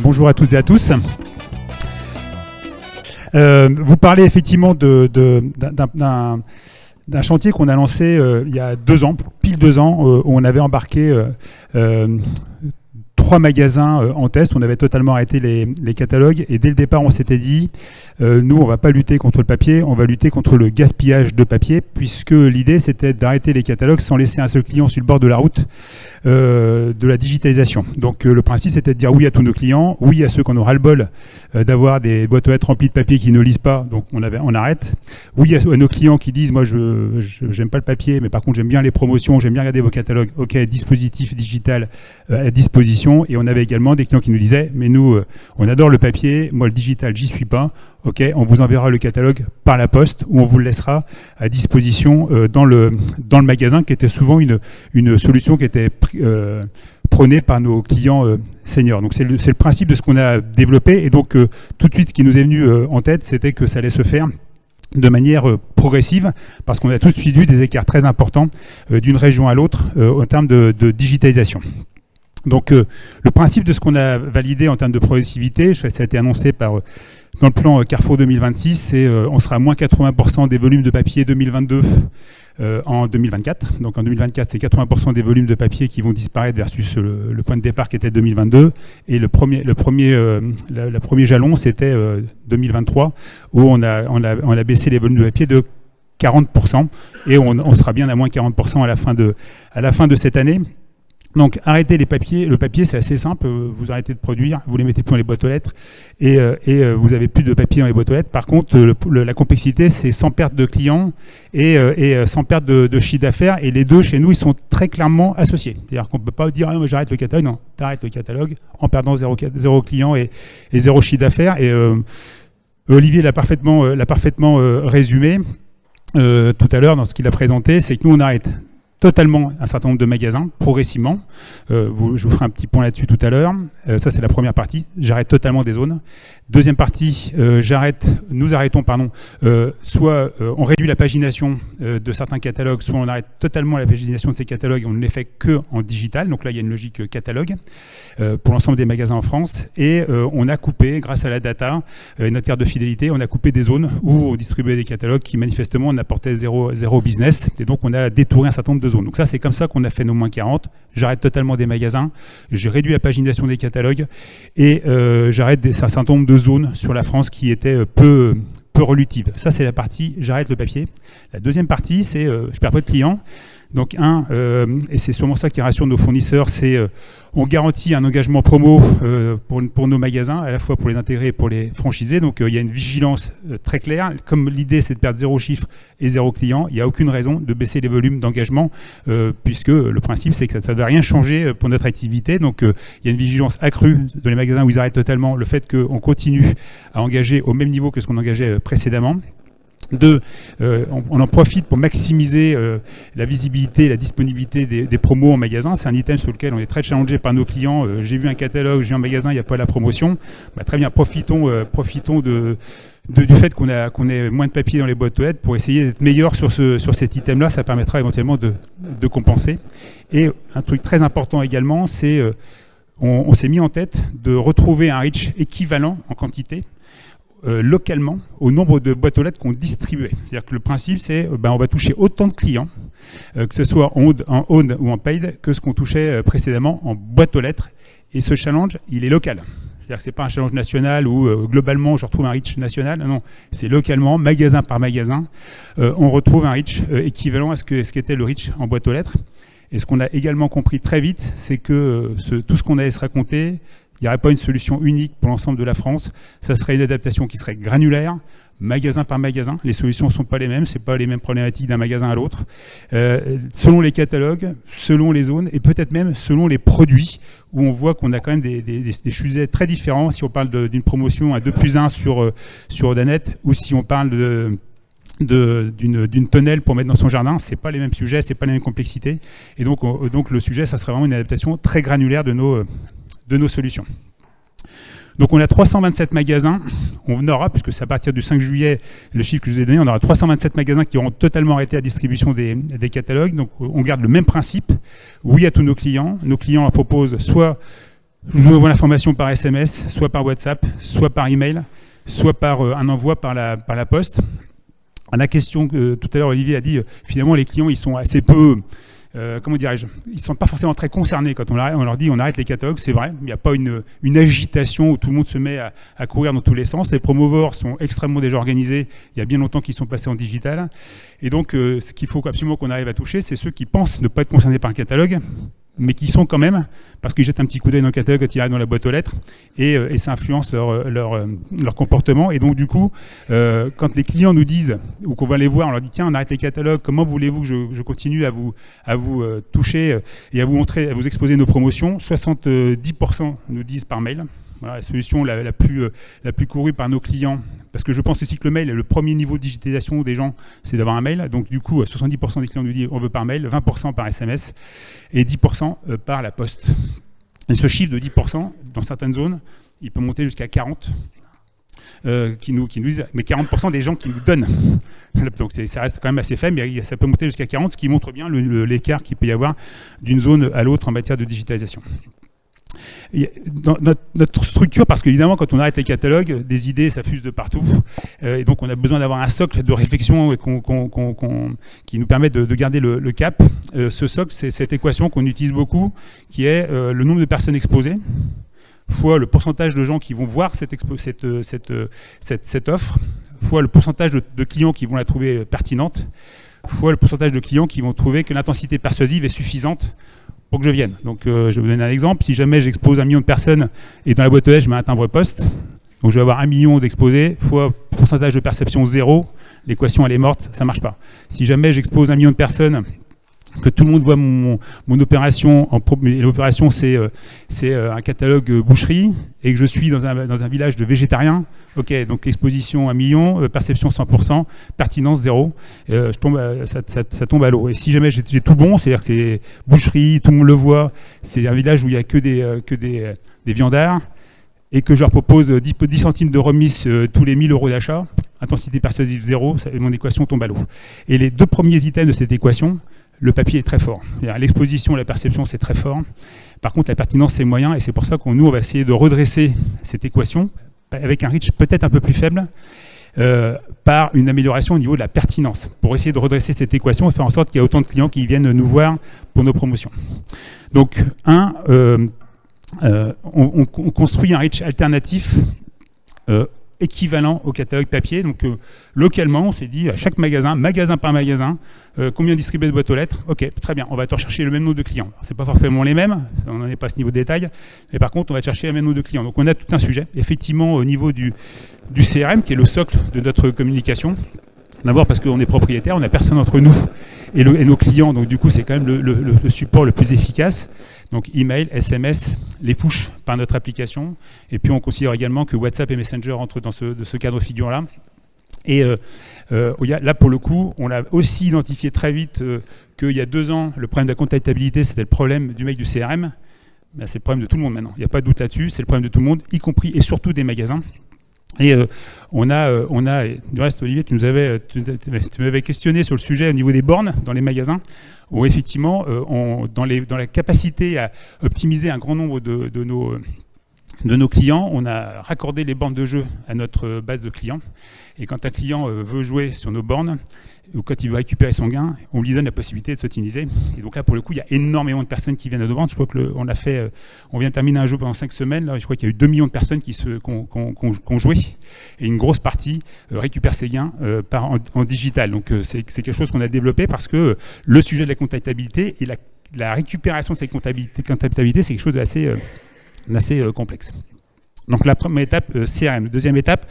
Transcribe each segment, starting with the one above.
Bonjour à toutes et à tous. Vous parlez effectivement d'un chantier qu'on a lancé il y a 2 ans, pile 2 ans, où on avait embarqué 3 magasins en test. On avait totalement arrêté les catalogues et dès le départ on s'était dit nous on ne va pas lutter contre le papier, on va lutter contre le gaspillage de papier, puisque l'idée c'était d'arrêter les catalogues sans laisser un seul client sur le bord de la route de la digitalisation. Donc le principe c'était de dire oui à tous nos clients, oui à ceux qui en ont ras-le-bol d'avoir des boîtes aux lettres remplies de papier qui ne lisent pas, donc on arrête. Oui à nos clients qui disent moi je j'aime pas le papier, mais par contre j'aime bien les promotions, j'aime bien regarder vos catalogues, ok, dispositif digital à disposition. Et on avait également des clients qui nous disaient mais nous on adore le papier, moi le digital j'y suis pas, ok, on vous enverra le catalogue par la poste ou on vous le laissera à disposition dans le magasin, qui était souvent une solution qui était prônée par nos clients seniors. Donc c'est le principe de ce qu'on a développé, et donc tout de suite ce qui nous est venu en tête c'était que ça allait se faire de manière progressive, parce qu'on a tout de suite vu des écarts très importants d'une région à l'autre en termes de digitalisation. Donc le principe de ce qu'on a validé en termes de progressivité, ça a été annoncé dans le plan Carrefour 2026, c'est on sera à moins 80% des volumes de papier 2022 en 2024. Donc en 2024, c'est 80% des volumes de papier qui vont disparaître versus le point de départ qui était 2022. Et le premier jalon, c'était 2023, où on a baissé les volumes de papier de 40%, et on sera bien à moins 40% à la fin de cette année. Donc arrêter le papier c'est assez simple, vous arrêtez de produire, vous les mettez plus dans les boîtes aux lettres et vous avez plus de papier dans les boîtes aux lettres. Par contre la complexité c'est sans perte de clients et sans perte de chiffre d'affaires, et les deux chez nous ils sont très clairement associés. C'est-à-dire qu'on ne peut pas dire moi j'arrête le catalogue, non, tu arrêtes le catalogue en perdant 0 client et 0 chiffre d'affaires. Et Olivier l'a parfaitement résumé tout à l'heure dans ce qu'il a présenté, c'est que nous on arrête totalement un certain nombre de magasins, progressivement. Je vous ferai un petit point là-dessus tout à l'heure. Ça, c'est la première partie. J'arrête totalement des zones. Deuxième partie, nous arrêtons, soit on réduit la pagination de certains catalogues, soit on arrête totalement la pagination de ces catalogues et on ne les fait que en digital. Donc là, il y a une logique catalogue pour l'ensemble des magasins en France. Et on a coupé, grâce à la data et notre carte de fidélité, on a coupé des zones où on distribuait des catalogues qui manifestement n'apportaient zéro business. Et donc, on a détourné un certain nombre de zones. Donc ça, c'est comme ça qu'on a fait nos moins 40. J'arrête totalement des magasins, j'ai réduit la pagination des catalogues et j'arrête un certain nombre de zones sur la France qui étaient peu relutives. Ça, c'est la partie j'arrête le papier. La deuxième partie, c'est je perds pas de clients. Donc et c'est sûrement ça qui rassure nos fournisseurs, c'est on garantit un engagement promo pour nos magasins, à la fois pour les intégrer et pour les franchisés. Donc il y a une vigilance très claire. Comme l'idée c'est de perdre 0 chiffre et 0 client, il n'y a aucune raison de baisser les volumes d'engagement, puisque le principe c'est que ça ne doit rien changer pour notre activité. Donc il y a une vigilance accrue dans les magasins où ils arrêtent totalement, le fait qu'on continue à engager au même niveau que ce qu'on engageait précédemment. On en profite pour maximiser la visibilité et la disponibilité des promos en magasin. C'est un item sur lequel on est très challengé par nos clients. J'ai vu un catalogue, j'ai vu un magasin, il n'y a pas la promotion. Très bien, profitons du fait qu'on ait moins de papier dans les boîtes aux lettres pour essayer d'être meilleur sur cet item-là. Ça permettra éventuellement de compenser. Et un truc très important également, c'est on s'est mis en tête de retrouver un reach équivalent en quantité localement au nombre de boîtes aux lettres qu'on distribuait. C'est-à-dire que le principe, c'est on va toucher autant de clients, que ce soit en owned ou en paid, que ce qu'on touchait précédemment en boîte aux lettres. Et ce challenge, il est local. C'est-à-dire que ce n'est pas un challenge national où globalement je retrouve un reach national. Non, c'est localement, magasin par magasin, on retrouve un reach équivalent à ce qu'était le reach en boîte aux lettres. Et ce qu'on a également compris très vite, c'est que tout ce qu'on allait se raconter, il n'y aurait pas une solution unique pour l'ensemble de la France. Ça serait une adaptation qui serait granulaire, magasin par magasin. Les solutions ne sont pas les mêmes, ce n'est pas les mêmes problématiques d'un magasin à l'autre. Selon les catalogues, selon les zones et peut-être même selon les produits, où on voit qu'on a quand même des sujets très différents. Si on parle d'une promotion à 2+1 sur Danette, ou si on parle d'une tonnelle pour mettre dans son jardin, c'est pas les mêmes sujets, c'est pas les mêmes complexités. Et donc le sujet, ça serait vraiment une adaptation très granulaire de nos solutions. Donc on a 327 magasins, on aura, puisque c'est à partir du 5 juillet, le chiffre que je vous ai donné, on aura 327 magasins qui auront totalement arrêté la distribution des catalogues. Donc on garde le même principe, oui à tous nos clients leur proposent soit Je vous envoie l'information par SMS, soit par WhatsApp, soit par email, soit par un envoi par la poste. À la question que tout à l'heure Olivier a dit, finalement les clients ils sont assez peu, comment dirais-je, ils ne sont pas forcément très concernés quand on leur dit on arrête les catalogues, c'est vrai, il n'y a pas une agitation où tout le monde se met à courir dans tous les sens. Les promoteurs sont extrêmement déjà organisés, il y a bien longtemps qu'ils sont passés en digital. Et donc ce qu'il faut absolument qu'on arrive à toucher, c'est ceux qui pensent ne pas être concernés par un catalogue, mais qui sont quand même, parce qu'ils jettent un petit coup d'œil dans le catalogue quand ils arrivent dans la boîte aux lettres, et ça influence leur comportement. Et donc du coup, quand les clients nous disent, ou qu'on va les voir, on leur dit tiens, on arrête les catalogues, comment voulez-vous que je continue à vous toucher et à vous montrer, à vous exposer nos promotions? 70% nous disent par mail. Voilà, la solution la plus courue par nos clients, parce que je pense aussi que le mail est le premier niveau de digitalisation des gens, c'est d'avoir un mail. Donc du coup, 70% des clients nous disent on veut par mail, 20% par SMS et 10% par la poste. Et ce chiffre de 10%, dans certaines zones, il peut monter jusqu'à 40%. Qui nous disent, mais 40% des gens qui nous donnent. Donc ça reste quand même assez faible, mais ça peut monter jusqu'à 40%, ce qui montre bien l'écart qu'il peut y avoir d'une zone à l'autre en matière de digitalisation. Et dans notre structure, parce qu'évidemment quand on arrête les catalogues, des idées ça fuse de partout, et donc on a besoin d'avoir un socle de réflexion qui nous permet de garder le cap. Ce socle, c'est cette équation qu'on utilise beaucoup, qui est le nombre de personnes exposées fois le pourcentage de gens qui vont voir cette offre, fois le pourcentage de clients qui vont la trouver pertinente, fois le pourcentage de clients qui vont trouver que l'intensité persuasive est suffisante pour que je vienne. Donc je vais vous donner un exemple. Si jamais j'expose 1 million de personnes et dans la boîte aux lettres je mets un timbre poste, donc je vais avoir 1 million d'exposés fois pourcentage de perception 0, l'équation elle est morte, ça ne marche pas. Si jamais j'expose 1 million de personnes, que tout le monde voit mon opération, l'opération c'est un catalogue boucherie, et que je suis dans un village de végétariens, ok, donc exposition 1 million, perception 100%, pertinence 0, ça tombe à l'eau. Et si jamais j'ai tout bon, c'est-à-dire que c'est boucherie, tout le monde le voit, c'est un village où il n'y a que des viandards, et que je leur propose 10 centimes de remise tous les 1 000 € d'achat, intensité persuasive 0, mon équation tombe à l'eau. Et les deux premiers items de cette équation, le papier est très fort. L'exposition et la perception, c'est très fort. Par contre, la pertinence, c'est moyen, et c'est pour ça on va essayer de redresser cette équation avec un reach peut-être un peu plus faible, par une amélioration au niveau de la pertinence, pour essayer de redresser cette équation et faire en sorte qu'il y ait autant de clients qui viennent nous voir pour nos promotions. Donc, on construit un reach alternatif équivalent au catalogue papier. Donc localement, on s'est dit à chaque magasin par magasin, combien distribuer de boîtes aux lettres. Ok, très bien, on va chercher le même nombre de clients. Ce n'est pas forcément les mêmes, on n'en est pas à ce niveau de détail, mais par contre, on va chercher le même nombre de clients. Donc on a tout un sujet, effectivement, au niveau du CRM, qui est le socle de notre communication. D'abord parce qu'on est propriétaire, on n'a personne entre nous et nos clients, donc du coup, c'est quand même le support le plus efficace. Donc email, SMS, les push par notre application. Et puis on considère également que WhatsApp et Messenger entrent dans ce cadre figure-là. Et là, pour le coup, on a aussi identifié très vite qu'il y a 2 ans, le problème de la comptabilité, c'était le problème du mec du CRM. Ben, c'est le problème de tout le monde maintenant. Il n'y a pas de doute là-dessus, c'est le problème de tout le monde, y compris et surtout des magasins. Et on a, du reste, Olivier, tu m'avais questionné sur le sujet au niveau des bornes dans les magasins, où effectivement, dans la capacité à optimiser un grand nombre de nos clients, on a raccordé les bornes de jeu à notre base de clients. Et quand un client veut jouer sur nos bornes, ou quand il veut récupérer son gain, on lui donne la possibilité de s'optimiser. Et donc là, pour le coup, il y a énormément de personnes qui viennent à nos bornes. Je crois on vient de terminer un jeu pendant 5 semaines. Là, je crois qu'il y a eu 2 millions de personnes qui ont joué. Et une grosse partie récupère ses gains en digital. Donc c'est quelque chose qu'on a développé parce que le sujet de la comptabilité et la récupération de cette comptabilité, c'est quelque chose d'assez complexe. Donc la première étape, CRM. Deuxième étape,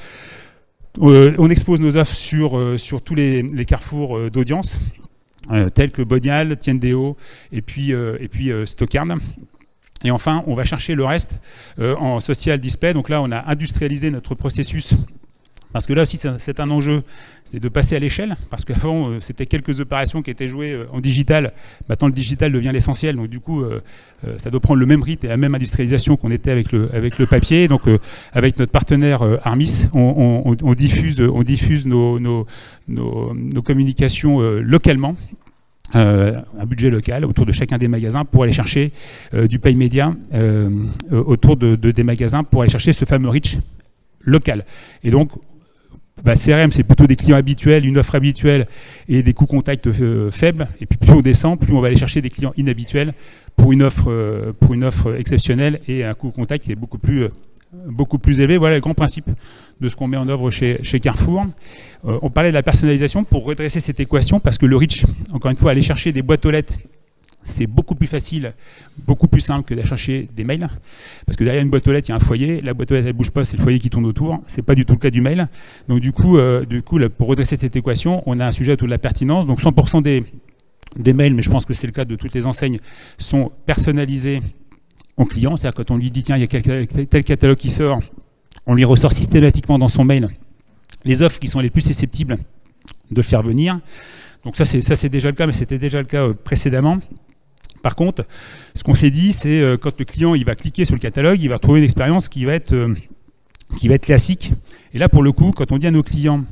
on expose nos offres sur tous les carrefours d'audience, tels que Bonial, Tiendeo et puis Stockard. Et enfin, on va chercher le reste en social display. Donc là, on a industrialisé notre processus. Parce que là aussi, c'est un enjeu, c'est de passer à l'échelle. Parce qu'avant, c'était quelques opérations qui étaient jouées en digital. Maintenant, le digital devient l'essentiel. Donc du coup, ça doit prendre le même rythme et la même industrialisation qu'on était avec le papier. Donc avec notre partenaire Armis, on diffuse nos communications localement. un budget local autour de chacun des magasins pour aller chercher du pay média autour des magasins pour aller chercher ce fameux reach local. Et donc, CRM, c'est plutôt des clients habituels, une offre habituelle et des coûts contacts faibles. Et puis plus on descend, plus on va aller chercher des clients inhabituels pour une offre exceptionnelle et un coût contact qui est beaucoup plus élevé. Voilà le grand principe de ce qu'on met en œuvre chez Carrefour. On parlait de la personnalisation pour redresser cette équation, parce que le reach, encore une fois, aller chercher des boîtes aux lettres, c'est beaucoup plus facile, beaucoup plus simple que d'aller chercher des mails. Parce que derrière une boîte aux lettres, il y a un foyer. La boîte aux lettres, elle ne bouge pas, c'est le foyer qui tourne autour. Ce n'est pas du tout le cas du mail. Donc du coup là, pour redresser cette équation, on a un sujet autour de la pertinence. Donc 100% des mails, mais je pense que c'est le cas de toutes les enseignes, sont personnalisés au client. C'est-à-dire quand on lui dit, tiens, il y a tel catalogue qui sort, on lui ressort systématiquement dans son mail les offres qui sont les plus susceptibles de le faire venir. Donc ça c'est déjà le cas, mais c'était déjà le cas précédemment. Par contre, ce qu'on s'est dit, c'est quand le client il va cliquer sur le catalogue, il va trouver une expérience qui va être classique. Et là, pour le coup, quand on dit à nos clients,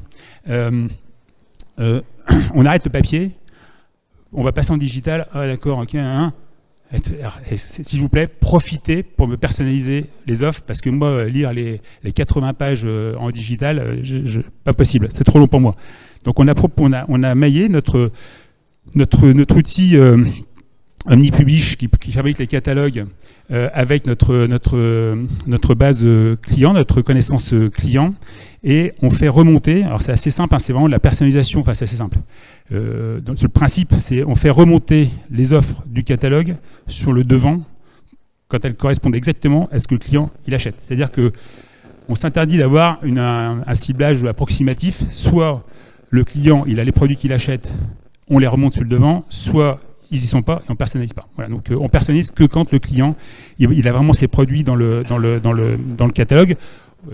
on arrête le papier, on va passer en digital, ah d'accord, ok, s'il vous plaît, profitez pour me personnaliser les offres, parce que moi, lire les 80 pages en digital, pas possible, c'est trop long pour moi. Donc on a maillé notre outil OmniPublish qui fabrique les catalogues avec notre base client, notre connaissance client, et on fait remonter, alors c'est assez simple, c'est vraiment de la personnalisation, enfin c'est assez simple. Donc le principe, c'est on fait remonter les offres du catalogue sur le devant quand elles correspondent exactement à ce que le client il achète. C'est-à-dire qu'on s'interdit d'avoir un ciblage approximatif, soit le client il a les produits qu'il achète, on les remonte sur le devant, soit ils n'y sont pas et on ne personnalise pas. Voilà, donc on personnalise que quand le client il a vraiment ses produits dans le catalogue.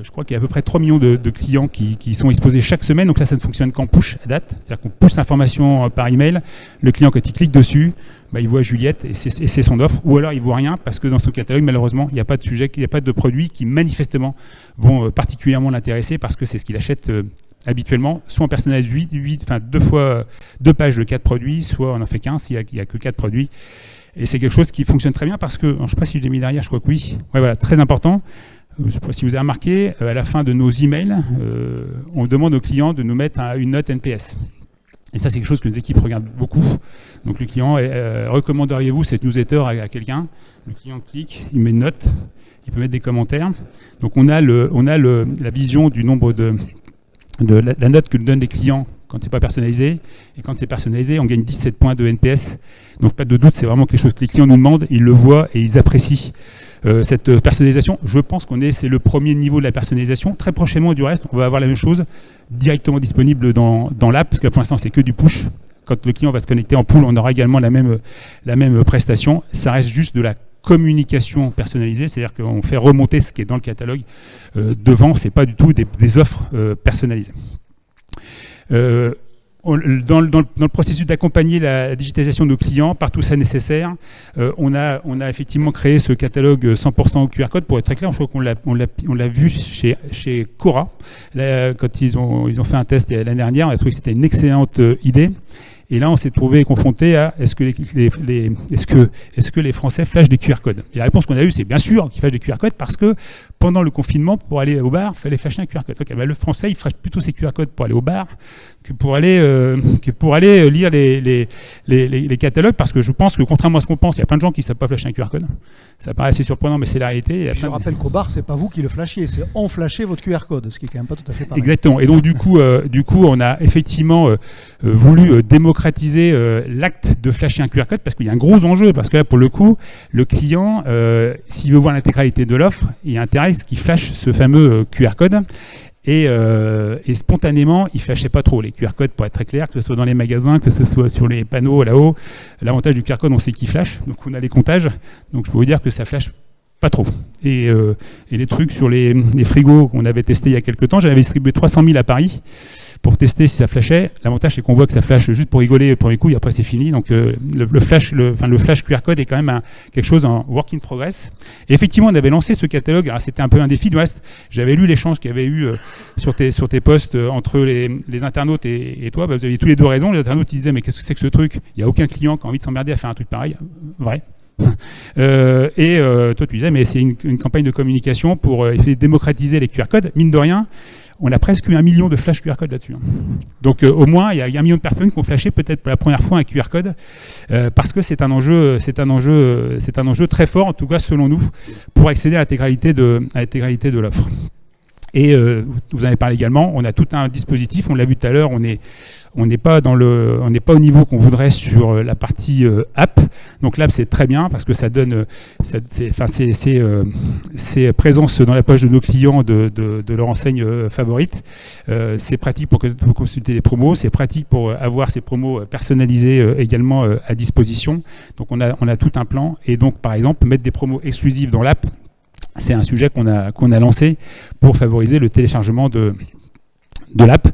Je crois qu'il y a à peu près 3 millions de clients qui sont exposés chaque semaine. Donc là, ça ne fonctionne qu'en push à date. C'est-à-dire qu'on pousse l'information par email. Le client, quand il clique dessus, il voit Juliette et c'est son offre. Ou alors, il ne voit rien parce que dans son catalogue, malheureusement, il n'y a pas de sujet, il n'y a pas de produits qui manifestement vont particulièrement l'intéresser parce que c'est ce qu'il achète habituellement. Soit on personnalise 2 pages de 4 produits, soit on en fait qu'un s'il n'y a que 4 produits. Et c'est quelque chose qui fonctionne très bien parce que, je ne sais pas si je l'ai mis derrière, je crois que oui. Ouais, voilà, très important. Je ne sais pas si vous avez remarqué, à la fin de nos emails, on demande aux clients de nous mettre une note NPS. Et ça, c'est quelque chose que les équipes regardent beaucoup. Donc le client, recommanderiez-vous cette newsletter à quelqu'un? Le client clique, il met une note, il peut mettre des commentaires. Donc on a la vision du nombre de la note que nous donnent les clients quand c'est pas personnalisé. Et quand c'est personnalisé, on gagne 17 points de NPS. Donc pas de doute, c'est vraiment quelque chose que les clients nous demandent, ils le voient et ils apprécient. Cette personnalisation, je pense c'est le premier niveau de la personnalisation. Très prochainement, du reste, on va avoir la même chose directement disponible dans l'app, parce que pour l'instant, c'est que du push. Quand le client va se connecter en pool, on aura également la même prestation. Ça reste juste de la communication personnalisée, c'est-à-dire qu'on fait remonter ce qui est dans le catalogue devant, c'est pas du tout des offres personnalisées. Dans le processus d'accompagner la digitalisation de nos clients, partout où c'est nécessaire, on a effectivement créé ce catalogue 100% QR code. Pour être très clair, je crois qu'on l'a vu chez Cora. Là, quand ils ont fait un test l'année dernière, on a trouvé que c'était une excellente idée. Et là, on s'est trouvé confronté à est-ce que les Français flashent des QR codes? Et la réponse qu'on a eue, c'est bien sûr qu'ils flashent des QR codes parce que pendant le confinement, pour aller au bar, il fallait flasher un QR code. Okay, le Français, il flash plutôt ses QR codes pour aller au bar que pour aller lire les catalogues, parce que je pense que contrairement à ce qu'on pense, il y a plein de gens qui ne savent pas flasher un QR code. Ça paraît assez surprenant, mais c'est la réalité. Je rappelle qu'au bar, c'est pas vous qui le flashiez, c'est on flashait votre QR code, ce qui est quand même pas tout à fait pareil. Exactement. Et donc du coup, on a effectivement voulu démocratiser l'acte de flasher un QR code, parce qu'il y a un gros enjeu, parce que là, pour le coup, le client, s'il veut voir l'intégralité de l'offre, il y a intérêt à ce qu'il flash ce fameux QR code. Et spontanément, il ne flashait pas trop les QR codes, pour être très clair, que ce soit dans les magasins, que ce soit sur les panneaux là-haut. L'avantage du QR code, on sait qu'il flash, donc on a les comptages. Donc je peux vous dire que ça flash pas trop. Et les trucs sur les frigos qu'on avait testés il y a quelques temps, j'avais distribué 300 000 à Paris pour tester si ça flashait. L'avantage, c'est qu'on voit que ça flash juste pour rigoler pour les coups, et après c'est fini. Donc le flash QR code est quand même quelque chose en work in progress. Et effectivement, on avait lancé ce catalogue. Alors, c'était un peu un défi de l'Ouest. J'avais lu l'échange qu'il y avait eu sur tes posts entre les internautes et toi. Bah, vous aviez tous les deux raison. Les internautes ils disaient mais qu'est-ce que c'est que ce truc ? Il n'y a aucun client qui a envie de s'emmerder à faire un truc pareil. Vrai. Toi tu disais mais c'est une campagne de communication pour essayer de démocratiser les QR codes. Mine de rien, on a presque eu 1 million de flash QR codes là-dessus. Donc au moins, il y a 1 million de personnes qui ont flashé peut-être pour la première fois un QR code parce que c'est un enjeu très fort, en tout cas selon nous, pour accéder à l'intégralité de l'offre. Et vous en avez parlé également, on a tout un dispositif, on l'a vu tout à l'heure, on n'est pas au niveau qu'on voudrait sur la partie app. Donc l'app c'est très bien parce que ça donne c'est présence dans la poche de nos clients de leur enseigne favorite. C'est pratique pour consulter les promos, c'est pratique pour avoir ces promos personnalisés également à disposition. Donc on a tout un plan et donc par exemple mettre des promos exclusives dans l'app, c'est un sujet qu'on a lancé pour favoriser le téléchargement de l'app.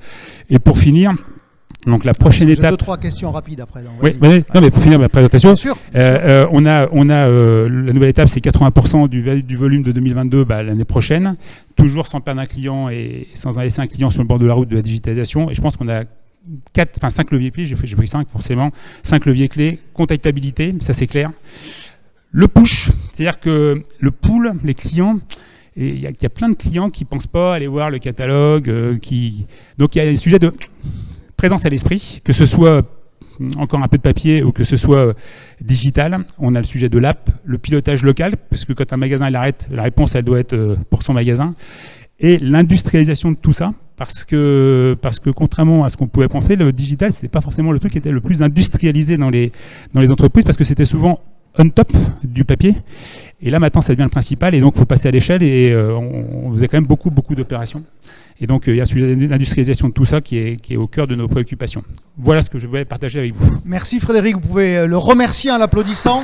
Et pour finir, donc la prochaine étape. J'ai 2-3 questions rapides après. Donc, oui, non, mais pour finir ma présentation, bien sûr. on a la nouvelle étape, c'est 80% du volume de 2022 l'année prochaine, toujours sans perdre un client et sans laisser un client sur le bord de la route de la digitalisation. Et je pense qu'on a 5 leviers clés. J'ai pris 5 forcément, 5 leviers clés. Contactabilité, ça c'est clair. Le push, c'est-à-dire que le pool, les clients. Et il y a plein de clients qui ne pensent pas aller voir le catalogue. Donc il y a des sujets de présence à l'esprit, que ce soit encore un peu de papier ou que ce soit digital. On a le sujet de l'app, le pilotage local, parce que quand un magasin l'arrête, la réponse elle doit être pour son magasin. Et l'industrialisation de tout ça, parce que contrairement à ce qu'on pouvait penser, le digital, ce n'est pas forcément le truc qui était le plus industrialisé dans les entreprises, parce que c'était souvent on top du papier. Et là, maintenant, ça devient le principal. Et donc, il faut passer à l'échelle. Et on faisait quand même beaucoup d'opérations. Et donc, il y a un sujet d'industrialisation de tout ça qui est au cœur de nos préoccupations. Voilà ce que je voulais partager avec vous. Merci Frédéric. Vous pouvez le remercier en l'applaudissant.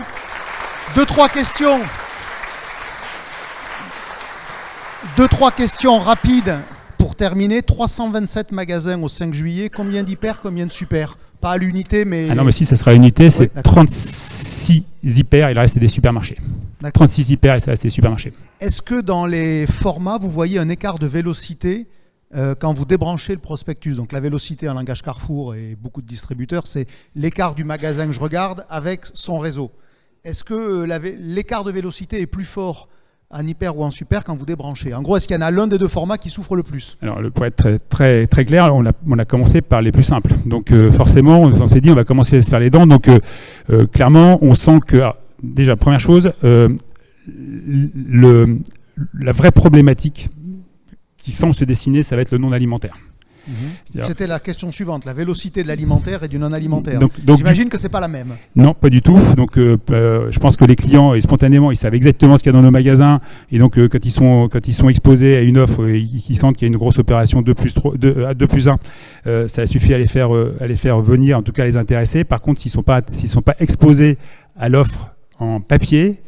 2-3 questions. 2-3 questions rapides pour terminer. 327 magasins au 5 juillet. Combien d'hyper, combien de super ? Pas à l'unité, mais... Ah non, mais si, ça sera unité, c'est 36 hyper, il reste des supermarchés. 36 hyper, et ça reste des supermarchés. Est-ce que dans les formats, vous voyez un écart de vélocité quand vous débranchez le prospectus? Donc la vélocité en langage Carrefour et beaucoup de distributeurs, c'est l'écart du magasin que je regarde avec son réseau. Est-ce que l'écart de vélocité est plus fort en hyper ou en super quand vous débranchez? En gros, est-ce qu'il y en a l'un des deux formats qui souffre le plus? Alors, pour être très, très, très clair, on a commencé par les plus simples. Donc, forcément, on s'est dit, on va commencer à se faire les dents. Donc, clairement, on sent que, déjà, première chose, la vraie problématique qui semble se dessiner, ça va être le non alimentaire. C'était la question suivante, la vélocité de l'alimentaire et du non-alimentaire. Donc, j'imagine que ce n'est pas la même. Non, pas du tout. Donc, je pense que les clients, spontanément, ils savent exactement ce qu'il y a dans nos magasins. Et donc, quand ils sont exposés à une offre, ils sentent qu'il y a une grosse opération 2+1, ça suffit à les faire venir, en tout cas à les intéresser. Par contre, s'ils sont pas exposés à l'offre en papier,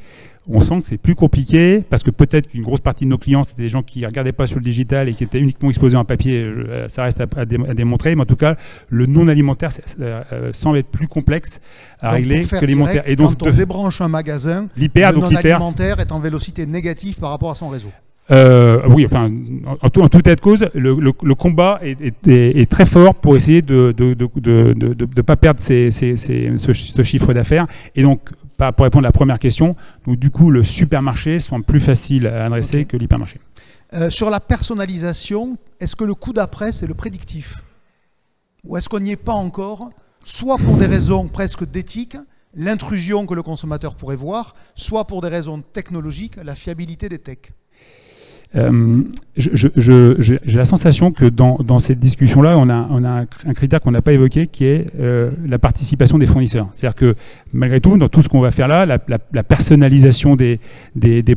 on sent que c'est plus compliqué parce que peut-être qu'une grosse partie de nos clients, c'était des gens qui ne regardaient pas sur le digital et qui étaient uniquement exposés en papier. Ça reste à démontrer. Mais en tout cas, le non-alimentaire semble être plus complexe à régler que l'alimentaire. Et donc, quand on débranche un magasin, le non-alimentaire est en vélocité négative par rapport à son réseau. Oui, enfin, en tout état de cause, le combat est très fort pour essayer de pas perdre ce chiffre d'affaires. Et donc, pour répondre à la première question, donc du coup, le supermarché semble plus facile à adresser que l'hypermarché. Sur la personnalisation, est-ce que le coup d'après, c'est le prédictif? Ou est-ce qu'on n'y est pas encore, soit pour des raisons presque d'éthique, l'intrusion que le consommateur pourrait voir, soit pour des raisons technologiques, la fiabilité des techs? J'ai la sensation que dans cette discussion-là, on a un critère qu'on n'a pas évoqué, qui est la participation des fournisseurs. C'est-à-dire que malgré tout, dans tout ce qu'on va faire là, la personnalisation des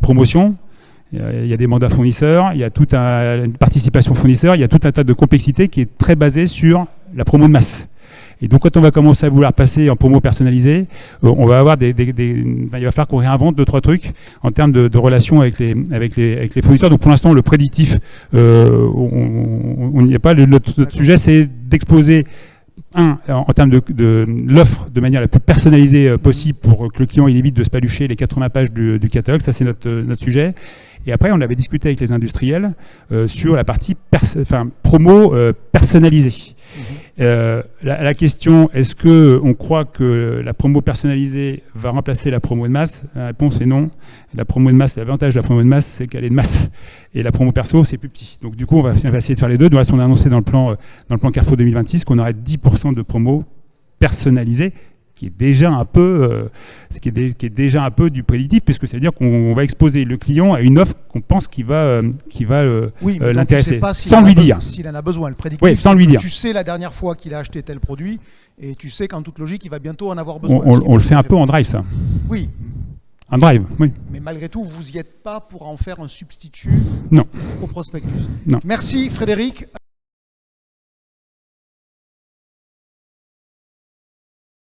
promotions, il y a des mandats fournisseurs, il y a toute une participation fournisseur, il y a tout un tas de complexité qui est très basée sur la promo de masse. Et donc, quand on va commencer à vouloir passer en promo personnalisé, on va avoir il va falloir qu'on réinvente 2-3 trucs en termes de relations avec les fournisseurs. Donc, pour l'instant, le prédictif, on n'y est pas. Notre sujet, c'est d'exposer en termes de l'offre de manière la plus personnalisée possible pour que le client il évite de se palucher les 80 pages du catalogue. Ça, c'est notre sujet. Et après, on avait discuté avec les industriels sur la partie promo personnalisée. La question, est-ce qu'on croit que la promo personnalisée va remplacer la promo de masse? La réponse est non. La promo de masse, l'avantage de la promo de masse, c'est qu'elle est de masse. Et la promo perso, c'est plus petit. Donc du coup, on va essayer de faire les deux. Donc, on a annoncé dans le plan Carrefour 2026 qu'on aurait 10% de promo personnalisée, qui est déjà un peu, qui est déjà un peu du prédictif, puisque ça veut dire qu'on va exposer le client à une offre qu'on pense qui va l'intéresser, sans lui dire. S'il en a besoin, le prédictif, oui, sans lui dire. Tu sais la dernière fois qu'il a acheté tel produit, et tu sais qu'en toute logique, il va bientôt en avoir besoin. On le fait un peu en drive, ça. Oui. Un drive, oui. Mais malgré tout, vous n'y êtes pas pour en faire un substitut non. au prospectus. Non. Merci Frédéric.